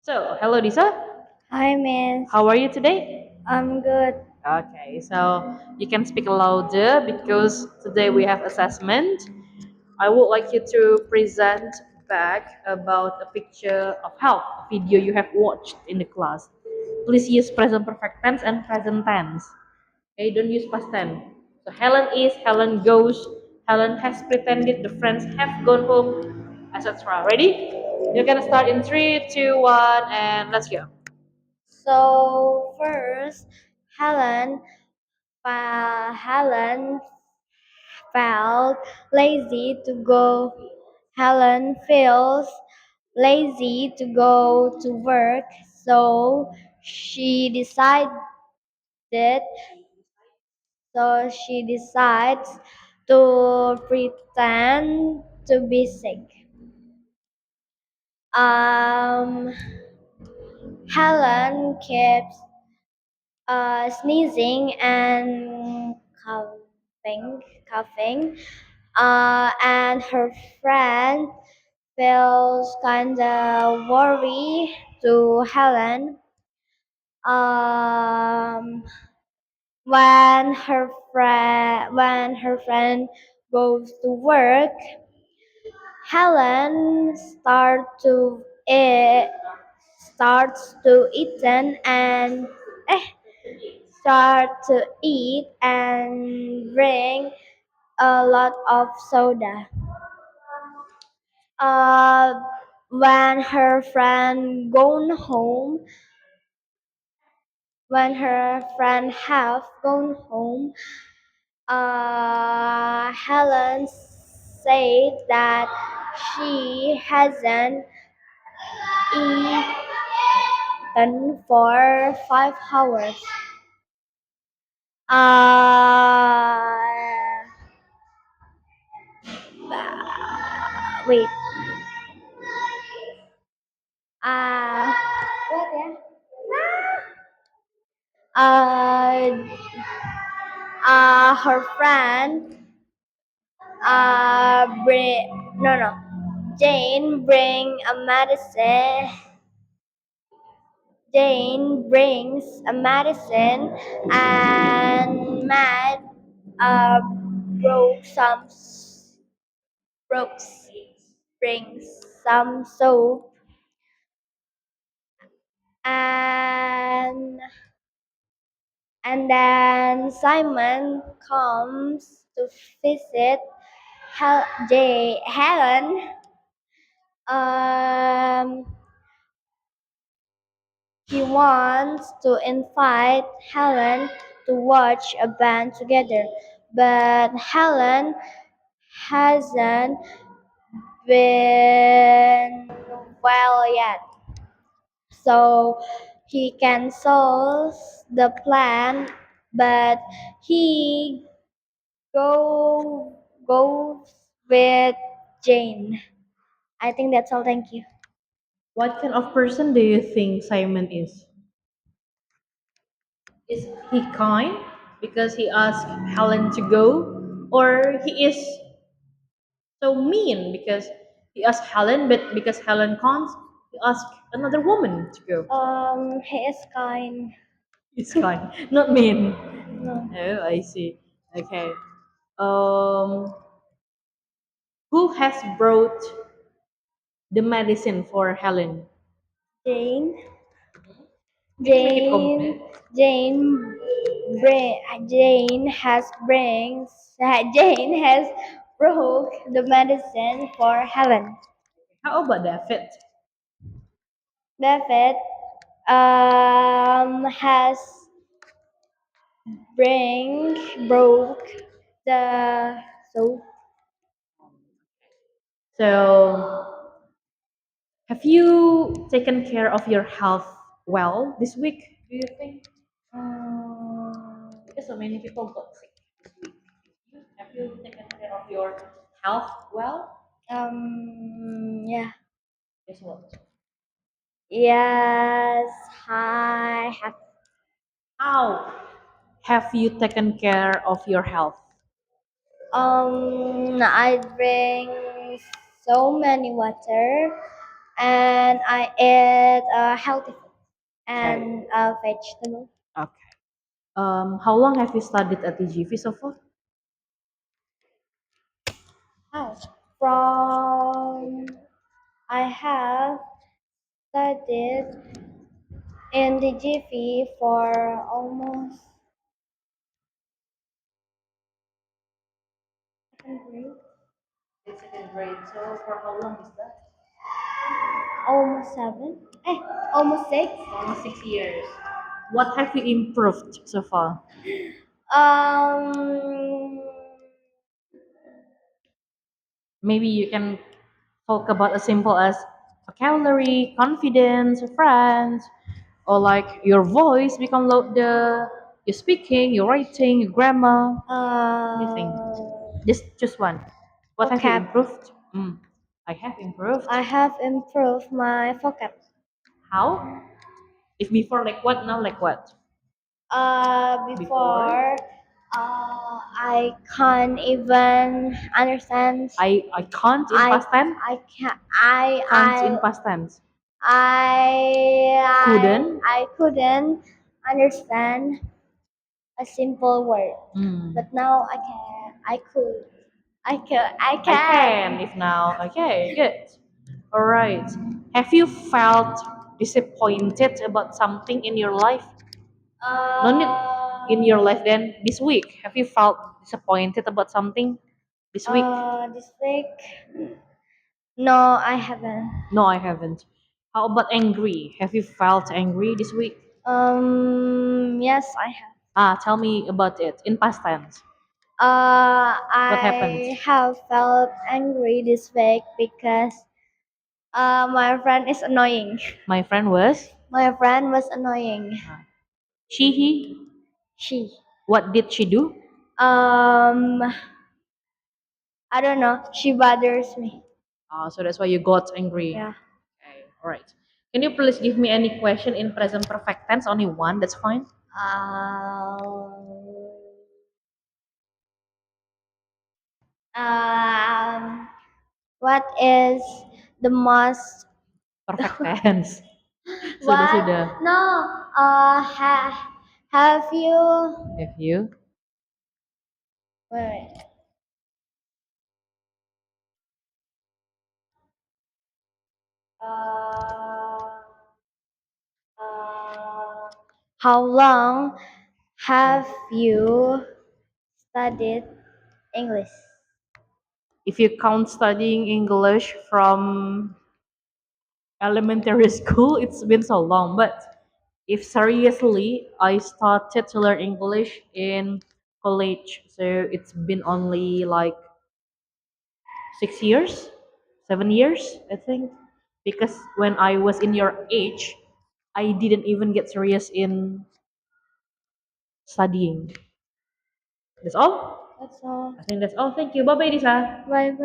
Hello Lisa. Hi, miss. How are you today? I'm good. Okay, so you can speak louder because today we have assessment. I would like you to present back about a picture of health, a video you have watched in the class. Please use present perfect tense and present tense. Okay, don't use past tense. So Helen is, Helen goes, Helen has pretended, the friends have gone home, etc. Ready? You're gonna start in three, two, one, and let's go. So first, Helen, Helen felt lazy to go. Helen feels lazy to go to work, so she decided. So she decides to pretend to be sick. Um, Helen keeps sneezing and coughing, and her friend feels kinda worried to Helen. Um, when her friend goes to work, Helen starts to eat and eh, start to eat and drink a lot of soda. Uh, when her friend gone home, when her friend have gone home, Helen said that she hasn't eaten for 5 hours. Uh, wait. Uh, what ya? Uh, Her friend bring no. Jane bring a medicine. Jane brings a medicine, and Matt uh, broke some broke brings some soap, and then Simon comes to visit Helen. Um, he wants to invite Helen to watch a band together, but Helen hasn't been well yet. So he cancels the plan, but he goes with Jane. I think that's all. Thank you. What kind of person do you think Simon is? Is he kind because he asked Helen to go, or he is so mean because he asked Helen, but because Helen can't, he asked another woman to go? He is kind. He's kind, not mean. No. Oh, I see. Okay. Um, who has brought the medicine for Helen? Jane. Can you make it Jane. complete? Jane. Jane has brings. Jane has broke the medicine for Helen. How about David? David has broke the soap. So, have you taken care of your health well this week? Do you think? Because so many people got sick this week. Have you taken care of your health well? Yeah. Guess what? Yes, I have. How have you taken care of your health? I drink so many water, and I eat healthy food Okay. and vegetable. Okay. How long have you studied at TGV so far? How? From I have studied in the GV for almost second grade. In second grade. So for how long is that? Almost seven. Almost six. Almost 6 years. What have you improved so far? Um, Maybe you can talk about as simple as vocabulary, confidence, friends, or like your voice become louder, your speaking, your writing, your grammar, anything. Just one. What have you vocab. improved? I have improved. I have improved my vocab. How? If before like what, now like what? Before Before, I can't even understand. I can't in I past tense. I can Can't in past tense. Couldn't. I couldn't understand a simple word, Hmm. but now I can. I could. I I can. can if now. Okay, good. All right. Have you felt disappointed about something in your life? No need in your life then this week. Have you felt disappointed about something this week? This week, no, I haven't. No, I haven't. How about angry? Have you felt angry this week? Yes, I have. Tell me about it in past tense. What happened? I have felt angry this week because my friend is annoying. My friend was My friend was annoying. she, he. She. What did she do? Um, I don't know. She bothers me. So that's why you got angry. Yeah. Okay, all right. Can you please give me any question in present perfect tense? Only one, that's fine. Um, um, what is the most Perfect tense. Sudah, what? sudah. No. Have you? Have you? Wait. Uh, uh, how long have you studied English? If you count studying English from elementary school, it's been so long. But if seriously, I started to learn English in college. So it's been only like 6 years, 7 years, I think. Because when I was in your age, I didn't even get serious in studying. That's all. That's all. I think that's all. Thank you. Bye bye, Lisa. Bye bye.